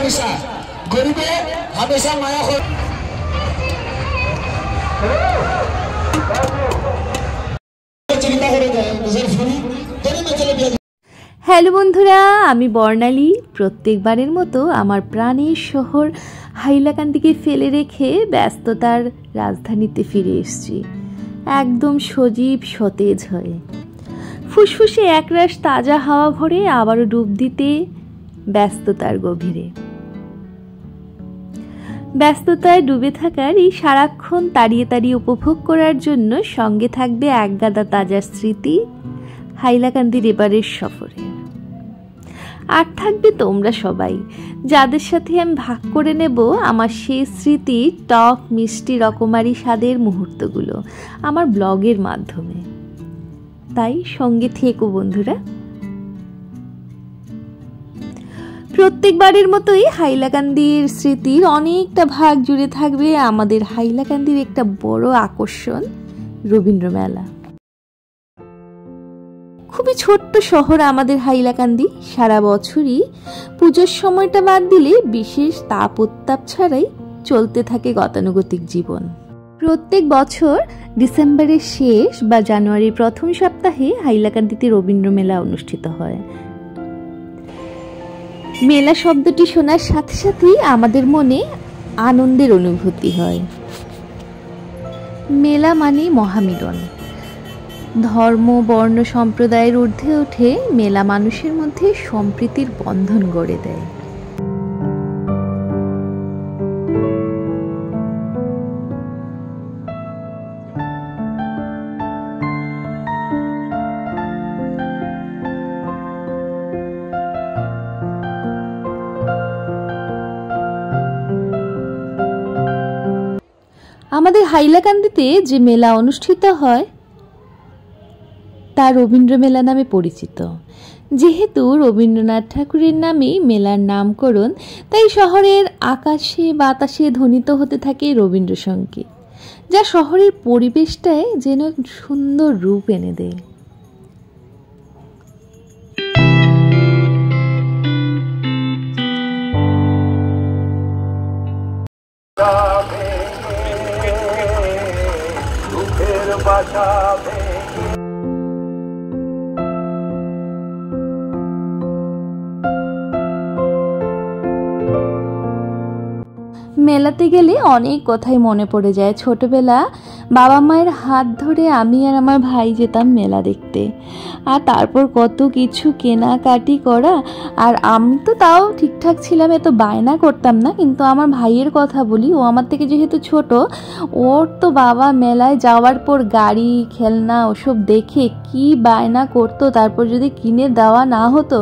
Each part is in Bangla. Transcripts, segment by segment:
हमेशा गरीबे हमेशा माया हो। হ্যালো বন্ধুরা, আমি বর্ণালী। প্রত্যেকবারের মতো আমার প্রাণের শহর হাইলাকান্দিকে ফেলে রেখে ব্যস্ততার রাজধানীতে ফিরে এসেছি, একদম সজীব সতেজ হয়ে। ফুসফুসে একরাশ তাজা হাওয়া ভরে আবারও ডুব দিতে ব্যস্ততার গভীরে। ব্যস্ততায় ডুবে থাকার এই সারাক্ষণ তাড়িয়ে তাড়িয়ে উপভোগ করার জন্য সঙ্গে থাকবে একগাদা তাজা স্মৃতি হাইলাকান্দির এবারের সফরে। আর থাকবে তোমরা সবাই, যাদের সাথে আমি ভাগ করে নেব আমার সেই স্মৃতি, টক মিষ্টি রকমারি স্বাদের মুহূর্তগুলো আমার ব্লগের মাধ্যমে। তাই সঙ্গে থেকো বন্ধুরা। প্রত্যেকবারের মতোই হাইলাকান্দির স্মৃতির অনেকটা ভাগ জুড়ে থাকবে আমাদের হাইলাকান্দির একটা বড় আকর্ষণ, রবীন্দ্র মেলা। খুবই ছোট্ট শহর আমাদের হাইলাকান্দি। সারা বছরই পুজোর সময়টা বাদ দিলে বিশেষ তাপ উত্তাপ ছাড়াই চলতে থাকে গতানুগতিক জীবন। প্রত্যেক বছর ডিসেম্বরের শেষ বা জানুয়ারির প্রথম সপ্তাহে হাইলাকান্দিতে রবীন্দ্র মেলা অনুষ্ঠিত হয়। মেলা শব্দটি শোনার সাথে সাথেই আমাদের মনে আনন্দের অনুভূতি হয়। মেলা মানে মহামিলন। ধর্ম বর্ণ সম্প্রদায়ের ঊর্ধ্বে উঠে মেলা মানুষের মধ্যে সম্প্রীতির বন্ধন গড়ে দেয়। আমাদের হাইলাকান্দিতে যে মেলা অনুষ্ঠিত হয় তা রবীন্দ্র মেলা নামে পরিচিত। যেহেতু রবীন্দ্রনাথ ঠাকুরের নামেই মেলার নামকরণ, তাই শহরের আকাশে বাতাসে ধ্বনিত হতে থাকে রবীন্দ্রসঙ্গীত, যা শহরের পরিবেশটায় যেন সুন্দর রূপ এনে দেয়। মেলাতে গেলে অনেক কথাই মনে পড়ে যায়। ছোটবেলা বাবা মায়ের হাত ধরে আমি আর আমার ভাই যেতাম মেলা দেখতে, আর তারপর কত কিছু কেনাকাটি করা। আর আমি তো তাও ঠিকঠাক ছিলাম, এত বায়না করতাম না। কিন্তু আমার ভাইয়ের কথা বলি, ও আমার থেকে যেহেতু ছোট, ওর তো বাবা মেলায় যাওয়ার পর গাড়ি খেলনা ওসব দেখে কি বায়না করতো। তারপর যদি কিনে দেওয়া না হতো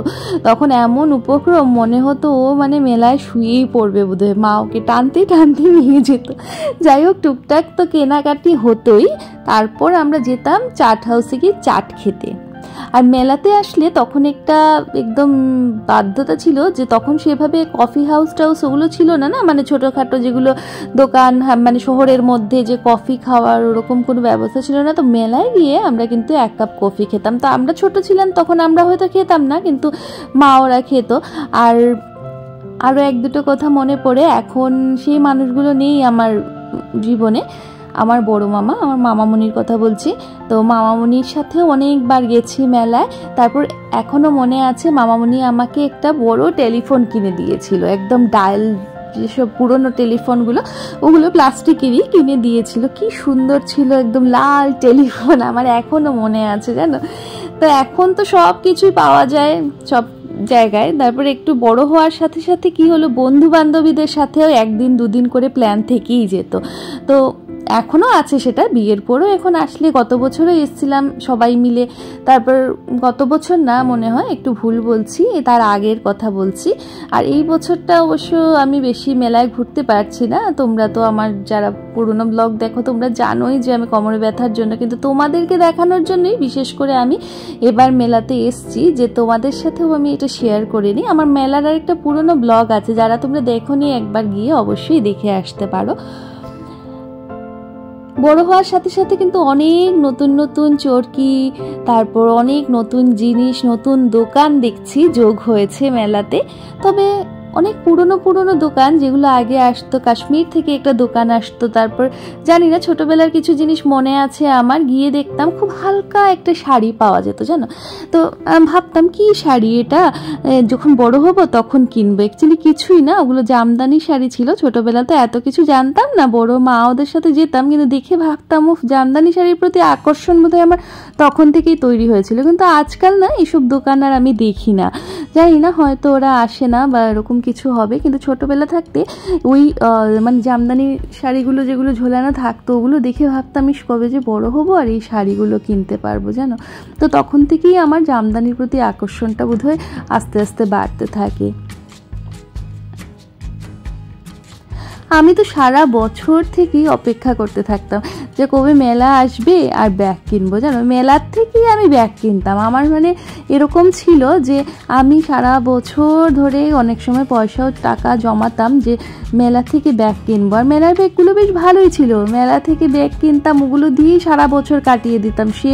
তখন এমন উপক্রম মনে হতো ও মানে মেলায় শুয়েই পড়বে বোধহয়, মা ওকে টানতে টানতে নিয়ে যেত। যাই হোক, টুকটাক তো কেনাকাটি হতোই। তারপর আমরা যেতাম চাট হাউসে গিয়ে চাট খেতে। আর মেলাতে আসলে তখন একটা একদম বাধ্যতা ছিল যে তখন সেভাবে কফি হাউস টাউস ওগুলো ছিল না, মানে ছোটোখাটো যেগুলো দোকান, মানে শহরের মধ্যে যে কফি খাওয়ার ওরকম কোনো ব্যবস্থা ছিল না। তো মেলায় গিয়ে আমরা কিন্তু এক কাপ কফি খেতাম। তো আমরা ছোট ছিলাম তখন, আমরা হয়তো খেতাম না, কিন্তু মা ওরা খেত। আর আরও এক দুটো কথা মনে পড়ে, এখন সেই মানুষগুলো নেই আমার জীবনে। আমার বড় মামা, আমার মামামণির কথা বলছি। তো মামামণির সাথেও অনেকবার গেছি মেলায়। তারপর এখনও মনে আছে, মামামণি আমাকে একটা বড় টেলিফোন কিনে দিয়েছিল, একদম ডায়াল যেসব পুরনো টেলিফোনগুলো, ওগুলো প্লাস্টিকেরই কিনে দিয়েছিল। কি সুন্দর ছিল, একদম লাল টেলিফোন, আমার এখনও মনে আছে জানো। তো এখন তো সব কিছুই পাওয়া যায় সব জায়গায়। তারপরে একটু বড় হওয়ার সাথে সাথে কি হলো, বন্ধু বান্ধবীদের সাথেও একদিন দুদিন করে প্ল্যান থেকেই যেত। তো এখনও আছে সেটা, বিয়ের পরও এখন আসলে, গত বছরও এসেছিলাম সবাই মিলে। তারপর গত বছর না, মনে হয় একটু ভুল বলছি, তার আগের কথা বলছি। আর এই বছরটা অবশ্য আমি বেশি মেলায় ঘুরতে পারছি না। তোমরা তো আমার যারা পুরনো ব্লগ দেখো তোমরা জানোই যে আমি কোমরে ব্যথার জন্য, কিন্তু তোমাদেরকে দেখানোর জন্যই বিশেষ করে আমি এবার মেলাতে এসছি, যে তোমাদের সাথেও আমি এটা শেয়ার করে নিই। আমার মেলার আর একটা পুরনো ব্লগ আছে, যারা তোমরা দেখোনি একবার গিয়ে অবশ্যই দেখে আসতে পারো। বড় হওয়ার সাথে সাথে কিন্তু অনেক নতুন নতুন চরকি, তারপর অনেক নতুন জিনিস, নতুন দোকান দেখছি যোগ হয়েছে মেলাতে। তবে অনেক পুরনো পুরনো দোকান, যেগুলো আগে আসতো কাশ্মীর থেকে একটা দোকান আসতো। তারপর জানি না, ছোটোবেলার কিছু জিনিস মনে আছে আমার, গিয়ে দেখতাম খুব হালকা একটা শাড়ি পাওয়া যেত জানো। তো ভাবতাম কি শাড়ি এটা, যখন বড় হব তখন কিনবো। অ্যাকচুয়ালি কিছুই না, ওগুলো জামদানি শাড়ি ছিল। ছোটোবেলা তো এত কিছু জানতাম না, বড় মা ওদের সাথে যেতাম, কিন্তু দেখে ভাবতাম ও জামদানি শাড়ির প্রতি আকর্ষণ বোধহয় আমার তখন থেকেই তৈরি হয়েছিল। কিন্তু আজকাল না এইসব দোকান আর আমি দেখি না, জানি না হয়তো ওরা আসে না বা এরকম কিছু হবে। কিন্তু ছোটোবেলা থাকতে ওই মানে জামদানি শাড়িগুলো যেগুলো ঝোলানো থাকতো, ওগুলো দেখে ভাবতাম ইস কবে যে বড় হবো আর এই শাড়িগুলো কিনতে পারবো জানো। তো তখন থেকেই আমার জামদানির প্রতি আকর্ষণটা বোধহয় আস্তে আস্তে বাড়তে থাকে। আমি তো সারা বছর থেকেই অপেক্ষা করতে থাকতাম যে কবে মেলা আসবে আর ব্যাগ কিনবো জানো। মেলার থেকেই আমি ব্যাগ কিনতাম। আমার মানে এরকম ছিল যে আমি সারা বছর ধরে অনেক সময় পয়সাও টাকা জমাতাম যে মেলা থেকে ব্যাগ কিনবো। আর মেলার ব্যাগগুলো বেশ ভালোই ছিল, মেলা থেকে ব্যাগ কিনতাম, ওগুলো দিয়েই সারা বছর কাটিয়ে দিতাম। সে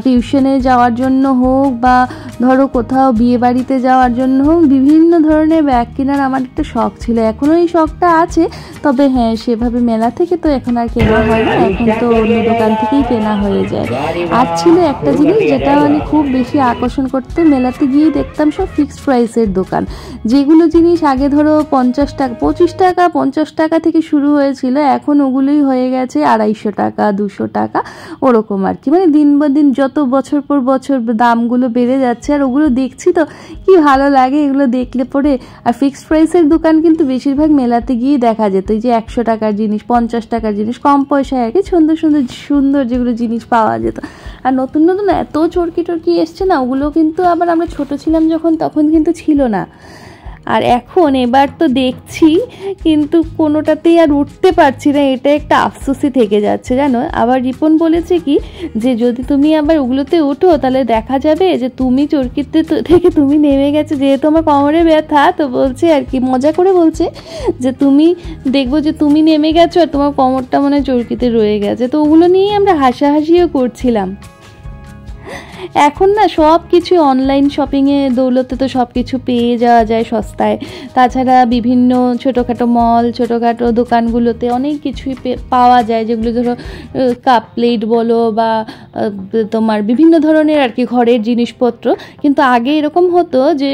টিউশনে যাওয়ার জন্য হোক বা ধরো কোথাও বিয়ে বাড়িতে যাওয়ার জন্য হোক, বিভিন্ন ধরনের ব্যাগ কেনার আমার একটা শখ ছিল। এখনও এই শখটা আছে, তবে হ্যাঁ সেভাবে মেলা থেকে তো এখন আর কেনা হয় না, এখন তো অন্য দোকান থেকেই কেনা হয়ে যায়। আর ছিল একটা জিনিস যেটা মানে খুব বেশি আকর্ষণ করতো, মেলাতে গিয়ে দেখতাম সব ফিক্সড প্রাইসের দোকান। যেগুলো জিনিস আগে ধরো 50 টাকা 25 টাকা 50 টাকা থেকে শুরু হয়েছিল, এখন ওগুলোই হয়ে গেছে 250 টাকা 200 টাকা ওরকম আর কি। মানে দিন বা দিন যত বছর পর বছর দামগুলো বেড়ে যাচ্ছে, আর ওগুলো দেখছি তো কি ভালো লাগে এগুলো দেখলে পরে। আর ফিক্সড প্রাইসের দোকান কিন্তু বেশিরভাগ মেলাতে গিয়ে দেখা যেত, এই যে 100 টাকার জিনিস 50 টাকার জিনিস, কম পয়সায় আর কি সুন্দর সুন্দর সুন্দর যেগুলো জিনিস পাওয়া যেত। আর নতুন নতুন এত চরকি টরকি এসছে না, ওগুলো কিন্তু আবার আমরা ছোট ছিলাম যখন তখন কিন্তু ছিল না। আর এখন এবার তো দেখছি কিন্তু কোনোটাতেই আর উঠতে পারছি না, এটা একটা আফসোসই থেকে যাচ্ছে জানো। আবার রিপন বলেছে কি যে যদি তুমি আবার ওগুলোতে ওঠো তাহলে দেখা যাবে যে তুমি চরকিতে থেকে তুমি নেমে গেছে, যেহেতু আমার কোমরে ব্যথা, তো বলছে আর কি মজা করে বলছে যে তুমি দেখবো যে তুমি নেমে গেছো আর তোমার কোমরটা মনে হয় চরকিতে রয়ে গেছে। তো ওগুলো নিয়েই আমরা হাসাহাসিও করছিলাম। এখন না সব কিছু অনলাইন শপিংয়ে দৌলতে তো সব কিছু পেয়ে যাওয়া যায় সস্তায়। তাছাড়া বিভিন্ন ছোটোখাটো মল ছোটোখাটো দোকানগুলোতে অনেক কিছুই পাওয়া যায়, যেগুলো ধরো কাপ প্লেট বলো বা তোমার বিভিন্ন ধরনের আর কি ঘরের জিনিসপত্র। কিন্তু আগে এরকম হতো যে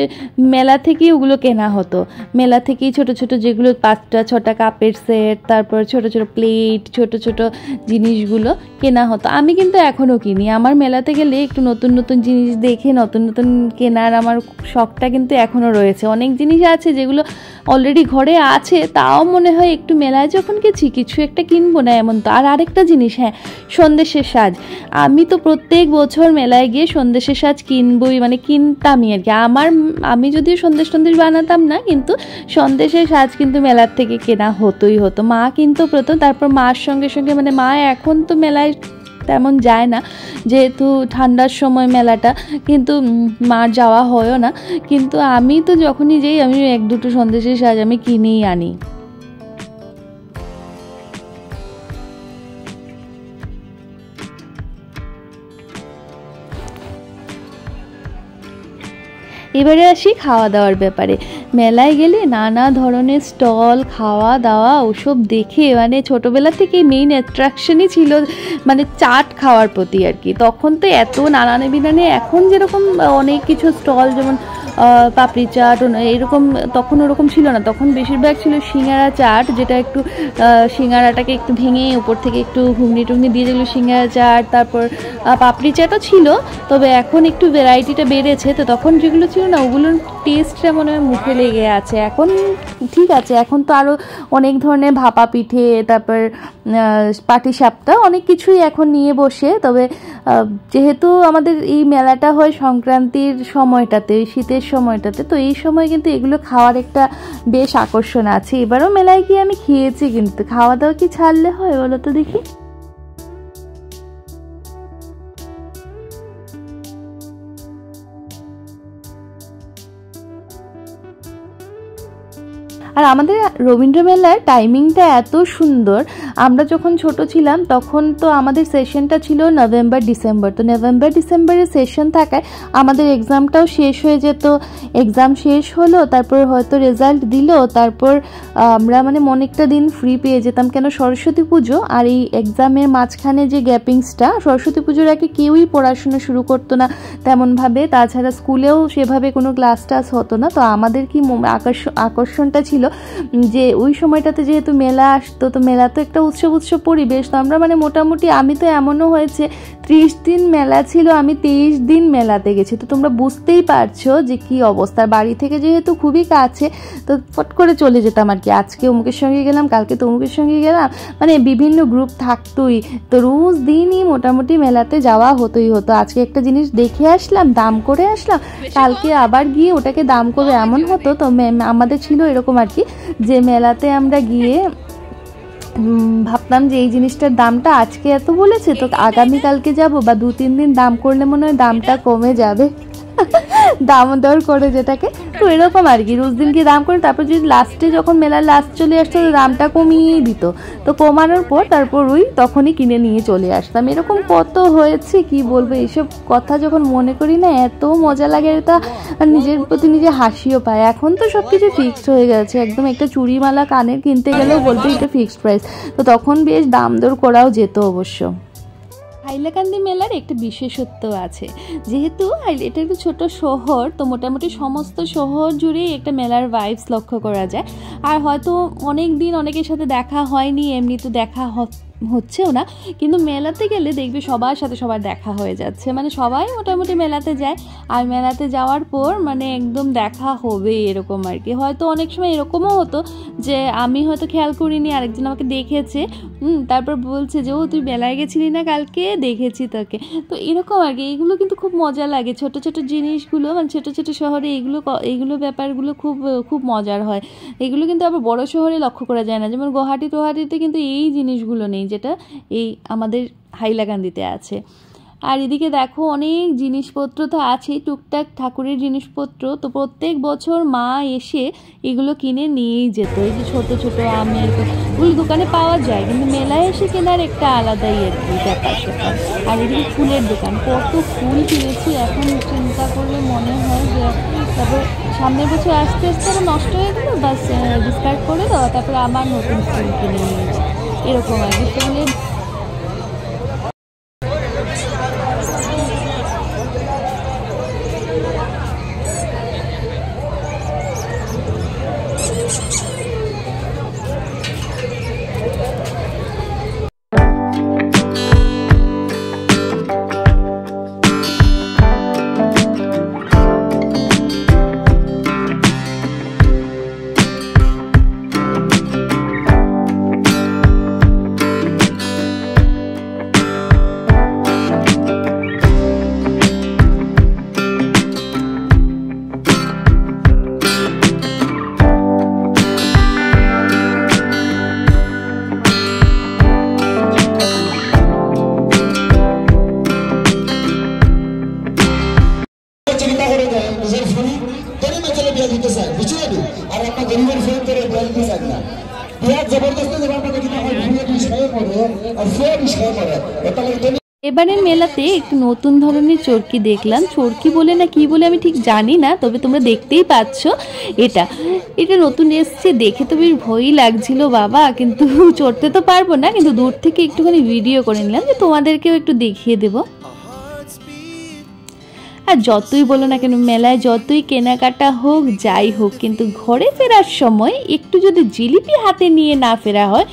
মেলা থেকেই ওগুলো কেনা হতো, মেলা থেকেই ছোট ছোট যেগুলো 5টা 6টা কাপের সেট, তারপর ছোট ছোট প্লেট, ছোট ছোট জিনিসগুলো কেনা হতো। আমি কিন্তু এখনও কিনি, আমার মেলাতে গেলে একটু নতুন নতুন জিনিস দেখে নতুন নতুন কেনার আমার শখটা কিন্তু এখনও রয়েছে। অনেক জিনিস আছে যেগুলো অলরেডি ঘরে আছে, তাও মনে হয় একটু মেলায় যখন গেছি কিছু একটা কিনবো না এমন তো। আর আরেকটা জিনিস, হ্যাঁ সন্দেশের সাজ, আমি তো প্রত্যেক বছর মেলায় গিয়ে সন্দেশের সাজ কিনবই, মানে কিনতামই আর কি। আমি যদিও সন্দেশ বানাতাম না, কিন্তু সন্দেশের সাজ কিন্তু মেলার থেকে কেনা হতোই হতো। মা কিন্তু প্রথম, তারপর মার সঙ্গে সঙ্গে, মানে মা এখন তো মেলায় তেমন যায় না যেহেতু ঠান্ডার সময় মেলাটা, কিন্তু মার যাওয়া হয়ও না। কিন্তু আমি তো যখনই যাই আমি 1-2টো সন্দেশের সাজ আমি কিনেই আনি। এবারে আসি খাওয়া দাওয়ার ব্যাপারে। মেলায় গেলে নানা ধরনের স্টল, খাওয়া দাওয়া ওসব দেখে মানে ছোটোবেলা থেকেই মেইন অ্যাট্রাকশনই ছিল মানে চাট খাওয়ার প্রতি আর কি। তখন তো এত নানান বিনানে, এখন যেরকম অনেক কিছু স্টল যেমন পাপড়ি চাট এরকম, তখন ওরকম ছিল না। তখন বেশিরভাগ ছিল সিঙ্গারা চাট, যেটা একটু সিঙ্গারাটাকে একটু ভেঙে উপর থেকে একটু ঘুগনি টুগনি দিয়ে যেগুলো সিঙ্গারা চাট, তারপর পাপড়ি চাটও ছিল, তবে এখন একটু ভ্যারাইটিটা বেড়েছে। তো তখন যেগুলো ছিল না ওগুলোর টেস্টটা মনে হয় মুখে লেগে আছে। এখন ঠিক আছে, এখন তো আরও অনেক ধরনের ভাপা পিঠে, তারপর পাটিসাপটা অনেক কিছুই এখন নিয়ে বসে। তবে যেহেতু আমাদের এই মেলাটা হয় সংক্রান্তির সময়টাতে, শীতের সময়টাতে, তো এই সময় কিন্তু এগুলো খাওয়ার একটা বেশ আকর্ষণ আছে। এবারও মেলায় গিয়ে আমি খেয়েছি, কিন্তু খাওয়া দাওয়া কি ছাড়লে হয় বলো তো দেখি। আর আমাদের রবীন্দ্র মেলার টাইমিংটা এত সুন্দর, আমরা যখন ছোট ছিলাম তখন তো আমাদের সেশনটা ছিল নভেম্বর ডিসেম্বর, তো নভেম্বর ডিসেম্বরে সেশন থাকায় আমাদের এক্সামটাও শেষ হয়ে যেত। এক্সাম শেষ হলো, তারপর হয়তো রেজাল্ট দিল, তারপর আমরা মানে অনেকটা দিন ফ্রি পেয়ে যেতাম। কেন সরস্বতী পুজো আর এই এক্সামের মাঝখানে যে গ্যাপিংসটা, সরস্বতী পুজোর আগে কেউই পড়াশোনা শুরু করতো না তেমনভাবে, তাছাড়া স্কুলেও সেভাবে কোনো ক্লাস টাস হতো না। তো আমাদের কি আকর্ষণটা ছিল যে ওই সময়টাতে যেহেতু মেলা আসতো, তো মেলা তো একটা উৎসব পরিবেশ, তো আমরা মানে মোটামুটি, আমি তো এমনও হয়েছে 30 দিন মেলা ছিল, আমি 23 দিন মেলাতে গেছি। তো তোমরা বুঝতেই পারছো যে কি অবস্থা। বাড়ি থেকে যেহেতু খুবই কাছে, তো ফট করে চলে যেতাম আর কি, আজকে অমুকের সঙ্গে গেলাম, কালকে তো অমুকের সঙ্গে গেলাম, মানে বিভিন্ন গ্রুপ থাকতোই। তো রোজ দিনই মোটামুটি মেলাতে যাওয়া হতোই হতো। আজকে একটা জিনিস দেখে আসলাম, দাম করে আসলাম, কালকে আবার গিয়ে ওটাকে দাম করবে, এমন হতো। তো আমাদের ছিল এরকম আর কি, যে মেলাতে আমরা গিয়ে ভাবতাম যে এই জিনিসটার দামটা আজকে এত বলেছে, তো আগামীকালকে যাব বা 2-3 দিন দাম করলে মনে হয় দামটা কমে যাবে, দাম দর করে যেটাকে। তো এরকম আর কি, রোজ দিন গিয়ে দাম করে, তারপর যদি লাস্টে যখন মেলার লাস্ট চলে আসতো তো দামটা কমিয়েই দিত। তো কমানোর পর তারপর ওই তখনই কিনে নিয়ে চলে আসতাম। এরকম কত হয়েছে কি বলবো, এইসব কথা যখন মনে করি না এত মজা লাগে, এটা নিজের প্রতি নিজে হাসিও পায়। এখন তো সব কিছু ফিক্সড হয়ে গেছে, একদম একটা চুড়িমালা কানের কিনতে গেলেও বলবে এটা ফিক্সড প্রাইস। তো তখন বেশ দাম দর করাও যেত অবশ্য। হাইলাকান্দি মেলার একটা বিশেষত্ব আছে, যেহেতু এটা একটা ছোট শহর, তো মোটামুটি সমস্ত শহর জুড়েই একটা মেলার ভাইবস লক্ষ্য করা যায়। আর হয়তো অনেক দিন অনেকের সাথে দেখা হয়নি, এমনি তো দেখা হচ্ছেও না, কিন্তু মেলাতে গেলে দেখবে সবার সাথে সবার দেখা হয়ে যাচ্ছে, মানে সবাই মোটামুটি মেলাতে যায়, আর মেলাতে যাওয়ার পর মানে একদম দেখা হবে এরকম আর কি। হয়তো অনেক সময় এরকমও হতো যে আমি হয়তো খেয়াল করিনি, আরেকজন আমাকে দেখেছে, তারপর বলছে যে ও তুই মেলায় গেছিলি না কালকে, দেখেছি তোকে। তো এরকম আর কি, এইগুলো কিন্তু খুব মজা লাগে, ছোট ছোট জিনিসগুলো, মানে ছোট ছোট শহরে এইগুলো ব্যাপারগুলো খুব মজার হয়। এগুলো কিন্তু আবার বড় শহরে লক্ষ্য করা যায় না, যেমন গুয়াহাটিতে কিন্তু এই জিনিসগুলো নেই, যেটা এই আমাদের হাইলাকান্দিতে আছে। আর এদিকে দেখো অনেক জিনিসপত্র তো আছেই, টুকটাক ঠাকুরের জিনিসপত্র, তো প্রত্যেক বছর মা এসে এগুলো কিনে নিয়েই যেত। এই যে ছোট ছোট আমের ওগুলো দোকানে পাওয়া যায়, কিন্তু মেলায় এসে কেনার একটা আলাদাই আর কি ব্যাপার সেটা। আর এদিকে ফুলের দোকান, কত ফুল কিনেছি, এখন চিন্তা করলে মনে হয় যে তারপর সামনের বছর আস্তে আস্তে আবার নষ্ট হয়ে গেলো, বাস ডিসকার্ড করে দেওয়া, তারপরে আবার নতুন ফুল কিনে নিয়েছি, এরকম আর কি। ফুলের এবারের মেলাতে একটু নতুন ধরনের চরকি দেখলাম, চরকি বলে না কি বলে আমি ঠিক জানি না, তবে তোমরা দেখতেই পাচ্ছ এটা নতুন এসছে, দেখে তো বেশ ভয়ই লাগছিল বাবা, কিন্তু চড়তে তো পারবো না, কিন্তু দূর থেকে একটুখানি ভিডিও করে নিলাম যে তোমাদেরকেও একটু দেখিয়ে দেবো। আর যতই বলো না কেন, মেলায় যতই কেনাকাটা হোক যাই হোক, কিন্তু ঘরে ফেরার সময় একটু যদি জিলিপি হাতে নিয়ে না ফেরা হয়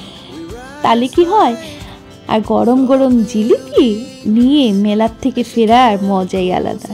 তাহলে কি হয়? আর গরম গরম জিলিপি নিয়ে মেলার থেকে ফেরার মজাই আলাদা।